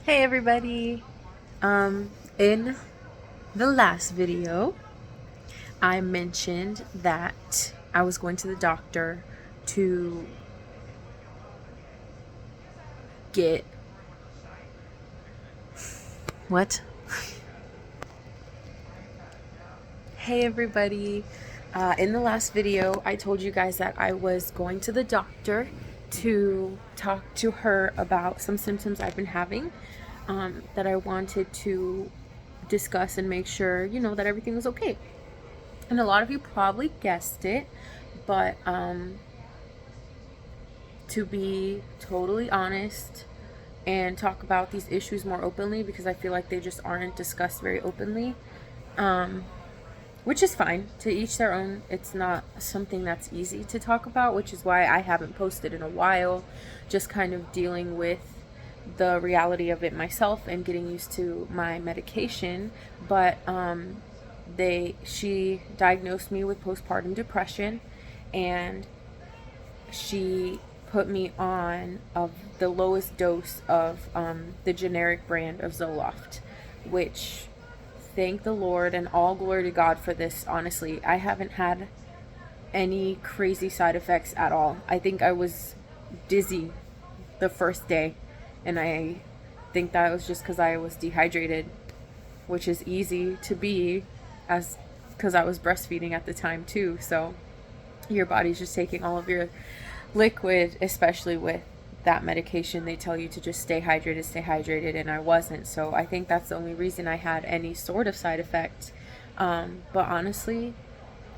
Hey everybody! In the last video, I mentioned that I was going to the doctor to get what? Hey everybody! In the last video, I told you guys that I was going to the doctor to talk to her about some symptoms I've been having, that I wanted to discuss and make sure, that everything was okay. And a lot of you probably guessed it, but to be totally honest and talk about these issues more openly, because I feel like they just aren't discussed very openly, which is fine. To each their own. It's not something that's easy to talk about, which is why I haven't posted in a while, just kind of dealing with the reality of it myself and getting used to my medication. But she diagnosed me with postpartum depression, and she put me on the lowest dose of the generic brand of Zoloft, which, thank the Lord and all glory to God for this. Honestly, I haven't had any crazy side effects at all. I think I was dizzy the first day, and I think that was just because I was dehydrated, which is easy to be, as because I was breastfeeding at the time too. So your body's just taking all of your liquid, especially with that medication. They tell you to just stay hydrated, and I wasn't. So I think that's the only reason I had any sort of side effect. But honestly,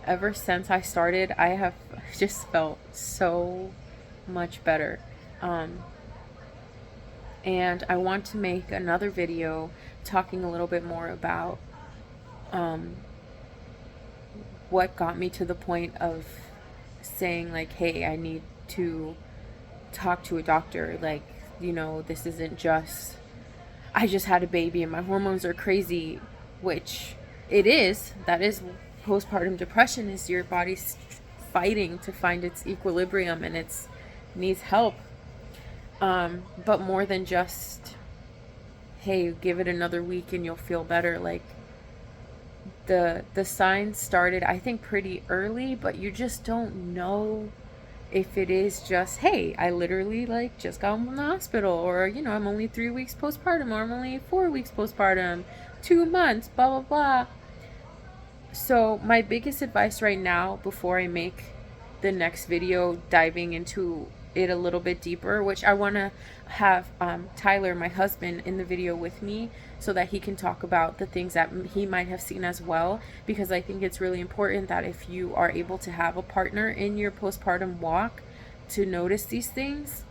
ever since I started, I have just felt so much better. And I want to make another video talking a little bit more about what got me to the point of saying, like, hey, I need to talk to a doctor. Like, this isn't just, I just had a baby and my hormones are crazy, which it is. That is postpartum depression, is your body's fighting to find its equilibrium, and it needs help. But more than just, hey, give it another week and you'll feel better. Like, the signs started, I think, pretty early, but you just don't know if it is just, hey, I literally like just got home from the hospital, or I'm only 3 weeks postpartum, or I'm only 4 weeks postpartum, 2 months, blah blah blah. So my biggest advice right now, before I make the next video diving into it a little bit deeper, which I want to have Tyler, my husband, in the video with me, so that he can talk about the things that he might have seen as well, because I think it's really important that if you are able to have a partner in your postpartum walk to notice these things,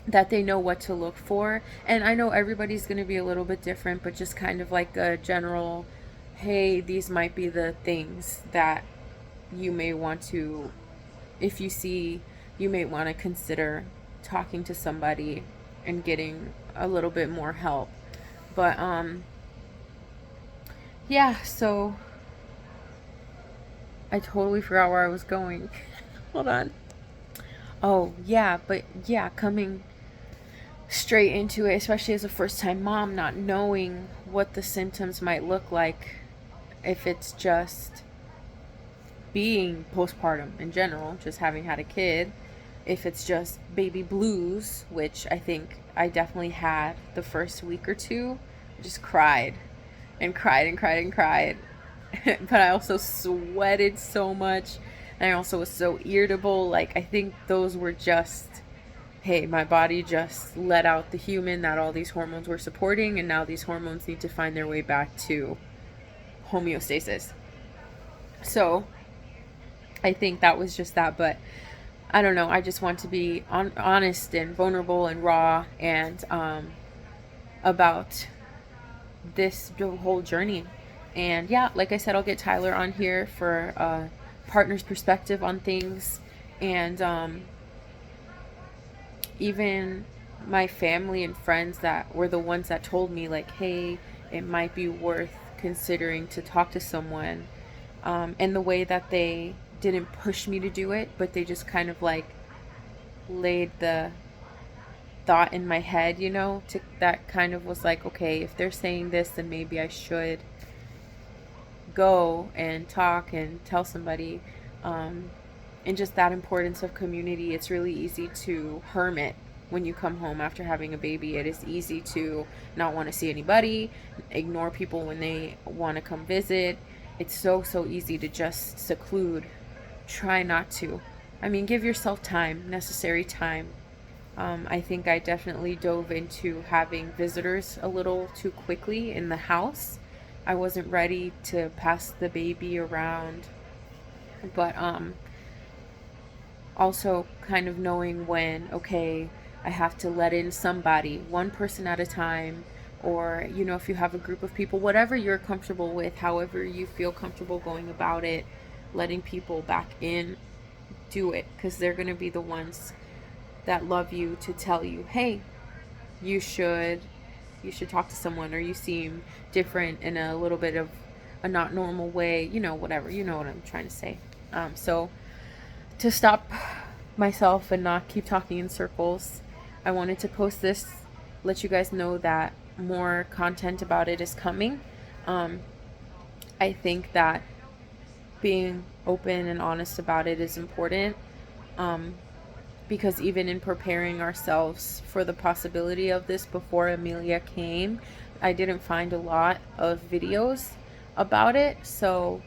that they know what to look for. And I know everybody's going to be a little bit different, but just kind of like a general, hey, these might be the things that you may want to, if you see, you may want to consider talking to somebody and getting a little bit more help. But yeah, so I totally forgot where I was going. Hold on. Oh yeah, but yeah, coming straight into it, especially as a first time mom, not knowing what the symptoms might look like, if it's just being postpartum in general, just having had a kid, if it's just baby blues, which I think I definitely had the first week or two. I just cried and cried and cried and cried. But I also sweated so much, and I also was so irritable. Like, I think those were just, hey, my body just let out the human that all these hormones were supporting, and now these hormones need to find their way back to homeostasis. So I think that was just that. But I don't know, I just want to be honest and vulnerable and raw, and about this whole journey. And yeah, like I said, I'll get Tyler on here for a partner's perspective on things. And even my family and friends that were the ones that told me, like, hey, it might be worth considering to talk to someone. And the way that they didn't push me to do it, but they just kind of like laid the thought in my head, that kind of was like, okay, if they're saying this, then maybe I should go and talk and tell somebody. And just that importance of community. It's really easy to hermit when you come home after having a baby. It is easy to not want to see anybody, ignore people when they want to come visit. It's so easy to just seclude. Try not to. I mean, give yourself time, necessary time. I think I definitely dove into having visitors a little too quickly in the house. I wasn't ready to pass the baby around, but also kind of knowing when, okay, I have to let in somebody, one person at a time, or, if you have a group of people, whatever you're comfortable with, however you feel comfortable going about it, letting people back in, do it, because they're going to be the ones that love you to tell you, hey, you should talk to someone, or you seem different in a little bit of a not normal way, whatever, what I'm trying to say. So to stop myself and not keep talking in circles, I wanted to post this, let you guys know that more content about it is coming. I think that being open and honest about it is important, because even in preparing ourselves for the possibility of this before Amelia came, I didn't find a lot of videos about it. So,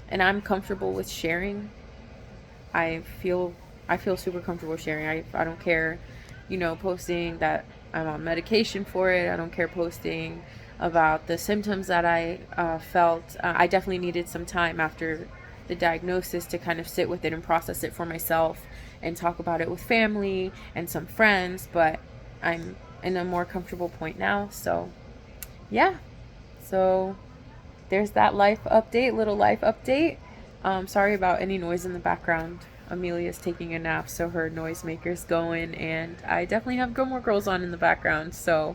and I'm comfortable with sharing. I feel super comfortable sharing. I don't care, posting that I'm on medication for it. I don't care posting about the symptoms that I felt. I definitely needed some time after the diagnosis to kind of sit with it and process it for myself and talk about it with family and some friends, but I'm in a more comfortable point now. So yeah, so there's that little life update. Sorry about any noise in the background. Amelia's taking a nap, so her noisemaker's going, and I definitely have Gilmore Girls on in the background, so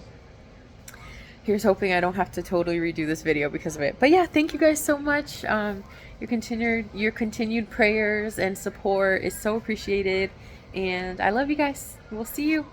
here's hoping I don't have to totally redo this video because of it. But yeah, thank you guys so much. Your continued prayers and support is so appreciated, and I love you guys. We'll see you.